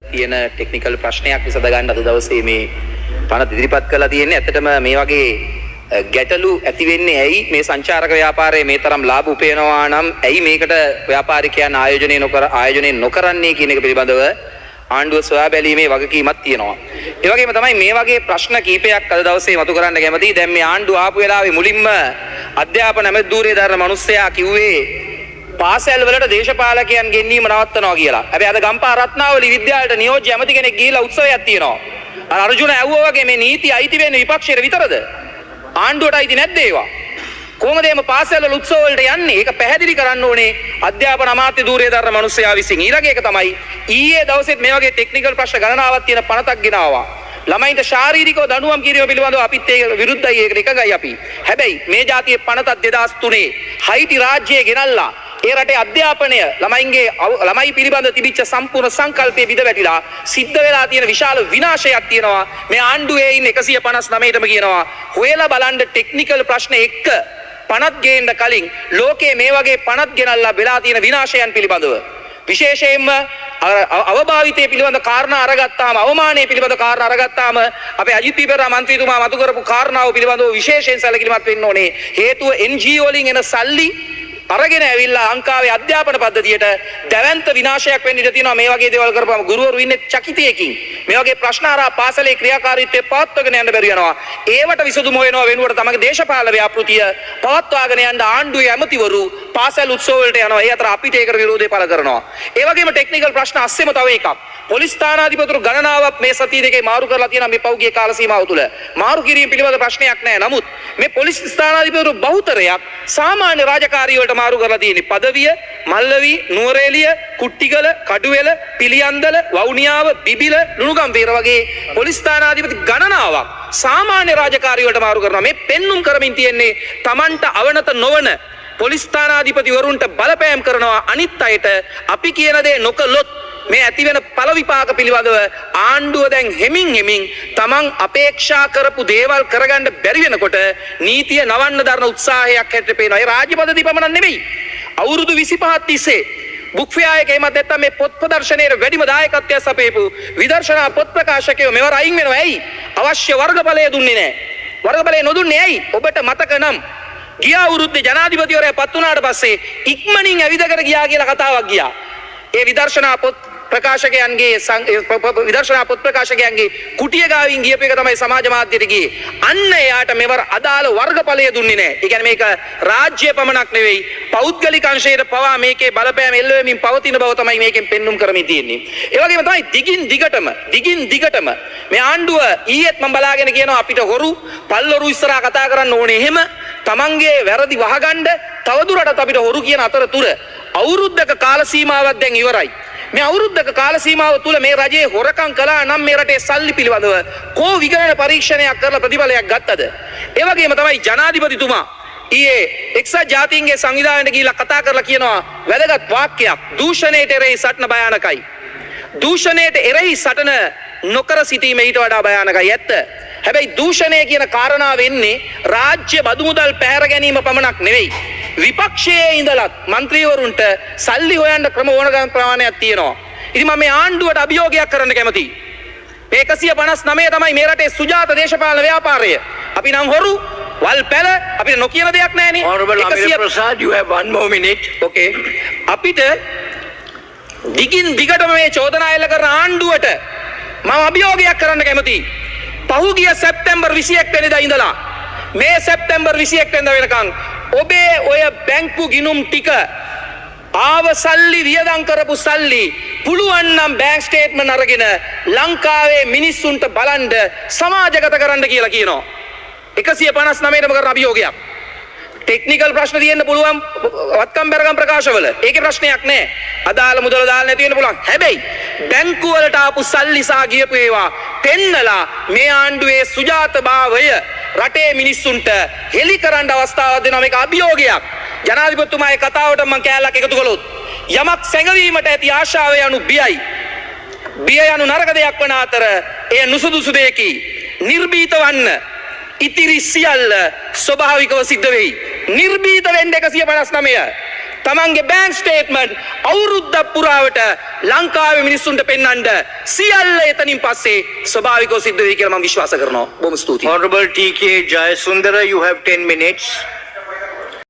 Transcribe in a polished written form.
තියෙන ටෙක්නිකල් ප්‍රශ්නයක් විසඳ ගන්න අද දවසේ මේ පනත ඉදිරිපත් කළා තියෙන්නේ. ඇත්තටම මේ වගේ ගැටලු ඇති වෙන්නේ ඇයි මේ සංචාරක ව්‍යාපාරයේ මේ තරම් ලාභ උපයනවා නම් ඇයි මේකට ව්‍යාපාරිකයන් ආයෝජනය නොකරන්නේ කියන එක පිළිබඳව ආණ්ඩුව සොයා බැලීමේ වගකීමක් තියෙනවා. ඒ වගේම තමයි මේ වගේ ප්‍රශ්න කීපයක් අද දවසේ මතු කරන්න කැමතියි. දැන් මේ ආණ්ඩුව ආපු වෙලාවේ මුලින්ම අධ්‍යාපන ඇමතිදූරේ දරන මිනිස්සයා කිව්වේ පාසල් වලට දේශපාලකයන් ගෙන්වීම නවත්තනවා කියලා. හැබැයි අද ගම්පහ රත්නාවලි විද්‍යාලයට නියෝජ්‍ය ඇමති කෙනෙක් ගිහිලා උත්සවයක් තියෙනවා. අර්ජුන ඇව්වා වගේ මේ නීති අයිති වෙන්නේ විපක්ෂයට විතරද? ආණ්ඩුවට අයිති නැද්ද ඒවා? කොහොමද මේ පාසල් වල උත්සව වලට යන්නේ? ඒක පැහැදිලි කරන්න ඕනේ අධ්‍යාපන අමාත්‍ය ධූරයේ දරන මිනිස්සයා විසින්. ඊළඟ එක තමයි ඊයේ දවසෙත් මේ වගේ ටෙක්නිකල් ප්‍රශ්න ගණනාවක් තියෙන පනතක් ගෙනාවා. ළමයින්ට ශාරීරිකව දඬුවම් කිරීම පිළිබඳව අපිත් ඒක විරුද්ධයි, ඒකට එකගයි අපි. හැබැයි මේ જાතියේ පනතක් 2003 හයිටි රාජ්‍යයේ ගෙනල්ලා ඒ රටේ අධ්‍යාපනය ළමයි පිළිබඳ තිබිච්ච සම්පූර්ණ සංකල්පයේ බිඳ වැටිලා සිද්ධ වෙලා තියෙන විශාල විනාශයක් තියෙනවා. මේ ආණ්ඩුවේ ඉන්න 159ටම කියනවා හොයලා බලන්න ටෙක්නිකල් ප්‍රශ්න එක්ක පනත් ගේන්න කලින් ලෝකයේ මේ වගේ පනත් ගෙනල්ලා වෙලා තියෙන විනාශයන් පිළිබඳව විශේෂයෙන්ම අවභාවිතය පිළිබඳ කාරණා අරගත්තාම, අවමානය පිළිබඳ කාරණා අරගත්තාම අපේ අජිත් පීපරා මන්ත්‍රීතුමා මතු කරපු කාරණාව පිළිබඳව විශේෂයෙන් සැලකිලිමත් වෙන්න ඕනේ. හේතුව NGO වලින් එන සල්ලි අරගෙන ඇවිල්ලා ලංකාවේ අධ්‍යාපන පද්ධතියට දැවැන්ත විනාශයක් වෙන්න ඉඩ තියෙනවා. මේ වගේ දේවල් කරපුවම ගුරුවරු ඉන්නේ චකිතයකින්. මේ වගේ ප්‍රශ්න ආරා පාසලේ ක්‍රියාකාරීත්වය පවත්වාගෙන යන්න බැරි වෙනවා. ඒවට විසඳුම හොයනවා වෙනුවට තමගේ දේශපාලන ව්‍යාපෘතිය පවත්වාගෙන යන්න ආණ්ඩුවේ ඇමතිවරු පාසල් උත්සව වලට යනවා. ඒ අතර අපිට ඒකට විරෝධය පළ කරනවා. ඒ වගේම ටෙක්නිකල් ප්‍රශ්න අස්සෙම තව එකක්. පොලිස් ස්ථානාධිපතිවරු ගණනාවක් මේ සතිය දෙකේ මාරු කරලා තියෙනවා මේ පෞද්ගලික කාල සීමාව තුළ. මාරු කිරීම පිළිබඳ ප්‍රශ්නයක් නැහැ. නමුත් මේ පොලිස් ස්ථානාධිපතිවරු බහුතරයක් සාමාන්‍ය රාජකාරී වලට මාරු කරලා තියෙන්නේ. පදවිය, මල්ලවි, නුවරඑළිය, කුට්ටිගල, කඩුවෙල, පිළියන්දල, වවුනියාව, බිබිල, ලුණුගම්බේර වගේ පොලිස් ස්ථානාධිපති ගණනාවක් සාමාන්‍ය රාජකාරී වලට මාරු කරනවා. මේ පෙන්눔 කරමින් තියෙන්නේ Tamanට අවනත නොවන පොලිස් ස්ථානාධිපතිවරුන්ට බලපෑම් කරනවා අනිත් අයට අපි කියන දේ නොකළොත් මේ ඇතිවෙන පළ විපාක පිළිබඳව ආණ්ඩුව දැන් හෙමින් තමන් අපේක්ෂා කරපු දේවල් කරගන්න බැරි වෙනකොට නීතිය නවන්න දරන උත්සාහයක් හැටියට පේනවා. ඒ රාජ්‍ය පද්ධතිය පමණක් නෙවෙයි. අවුරුදු 25ක් තිස්සේ බුක් ෆෙයාර් එකේ එමත් නැත්තම් මේ පොත් ප්‍රදර්ශනයේ වැඩිම දායකත්වය සපයපු විදර්ශනා පොත් ප්‍රකාශකයෝ මෙවර අයින් වෙනවා. ඇයි? අවශ්‍ය වර්ගඵලය දුන්නේ නැහැ. වර්ගඵලය නොදුන්නේ ඇයි? ඔබට මතක නම් ගිය අවුරුද්දේ ජනාධිපතිවරයා පත් වුණාට පස්සේ ඉක්මනින් ඇවිදගෙන ගියා කියලා කතාවක් ගියා. ඒ විදර්ශනා පොත් ප්‍රකාශකයන්ගේ කුටිය ගාවින් ගියපු එක තමයි සමාජ මාධ්‍යයට ගියේ. අන්න එයාට මෙවර අදාළ වර්ගඵලය දුන්නේ නැහැ. ඒ කියන්නේ මේක රාජ්‍ය පමණක් නෙවෙයි පෞද්ගලික අංශයට පවා මේකේ බලපෑම එල්ල වෙමින් පවතින බව තමයි මේකෙන් පෙන්눔 කරමින් තියෙන්නේ. ඒ වගේම තමයි දිගින් දිගටම මේ ආණ්ඩුව ඊයේත් මම බලාගෙන කියනවා අපිට හොරු පල්ලොරු ඉස්සරහා කතා කරන්න ඕනේ. එහෙම තමන්ගේ වැරදි වහගන්න තවදුරටත් අපිට හොරු කියන අතරතුර අවුරුද්දක කාල සීමාවක් දැන් ඉවරයි. මේ අවුරුද්දක කාල සීමාව තුළ මේ රජයේ හොරකම් කළා නම් මේ රටේ සල්ලි පිළිබඳව කෝ විගණන පරීක්ෂණයක් කරලා ප්‍රතිඵලයක් ගත්තද? ඒ වගේම තමයි ජනාධිපතිතුමා ඊයේ එක්සත් ජාතීන්ගේ සංවිධානයට ගිහිල්ලා කතා කරලා කියනවා වැදගත් වාක්‍යයක්. දූෂණයට එරෙහි සටන භයානකයි. දූෂණයට එරෙහි සටන නොකර සිටීම ඊට වඩා භයානකයි. ඇත්ත. හැබැයි දූෂණය කියන කාරණාව වෙන්නේ රාජ්‍ය බදු මුදල් පැහැර ගැනීම පමණක් නෙවෙයි. විපක්ෂයේ ඉඳලත් മന്ത്രിවරුන්ට සල්ලි හොයන්න ක්‍රම ඕන ගන්න ප්‍රමාණයක් තියෙනවා. ඉතින් මම මේ ආණ්ඩුවට අභියෝගයක් කරන්න කැමතියි. මේ 159 තමයි මේ රටේ සුජාත දේශපාලන ව්‍යාපාරය. අපි නම් හොරු වල් පැල අපිට නොකියන දෙයක් නැහැනේ. Honorable Amir Prasad, you have 1 more minute. Okay. අපිට දිගින් දිගටම මේ චෝදනා එල්ල කරන ආණ්ඩුවට මම අභියෝගයක් කරන්න කැමතියි. පහුගිය සැප්තැම්බර් 21 වෙනිදා ඉඳලා මේ සැප්තැම්බර් 21 වෙනිදා වෙනකන් ඔබේ ඔය බැංකු ගිණුම් ටික ආව සල්ලි වියදම් කරපු සල්ලි පුළුවන් නම් බැංක් ස්ටේට්මන්ට් අරගෙන ලංකාවේ මිනිස්සුන්ට බලන්න සමාජගත කරන්න කියලා කියනවා. 159ටම කරන අභියෝගයක්. ටෙක්නිකල් ප්‍රශ්න තියෙන්න පුළුවන් වත්කම් බැරගම් ප්‍රකාශවල. ඒකේ ප්‍රශ්නයක් නැහැ. අදාළ මුදල දාන්න නැති වෙන්න පුළුවන්. හැබැයි බැංකු වලට ආපු සල්ලි සා ගියපු ඒවා පෙන්නලා මේ ආණ්ඩුවේ සුජාතභාවය රටේ මිනිස්සුන්ට හෙලි කරන්න අවස්ථාවක් දෙනවා. මේක අභියෝගයක්. ජනාධිපතිතුමාගේ කතාවට මම කෑල්ලක් එකතු කළොත් යමක් සැඟවීමට ඇති ආශාව යනු බියයි. බිය යනු නරක දෙයක් වන අතර එය නුසුදුසු දෙයකි. නිර්භීත වන්න ඉතිරි සියල්ල ස්වභාවිකව සිද්ධ වෙයි. නිර්භීත වෙන්න 159 තමන්ගේ බෑන්ක් ස්ටේට්මන්ට් අවුරුද්දක් පුරාවට ලංකාවේ මිනිස්සුන්ට පෙන්වන්න සියල්ල එතනින් පස්සේ ස්වභාවිකව සිද්ධ වෙයි කියලා මම විශ්වාස කරනවා. බොහොම ස්තුතියි. Honorable T.K. Jayasundara, you have 10 minutes.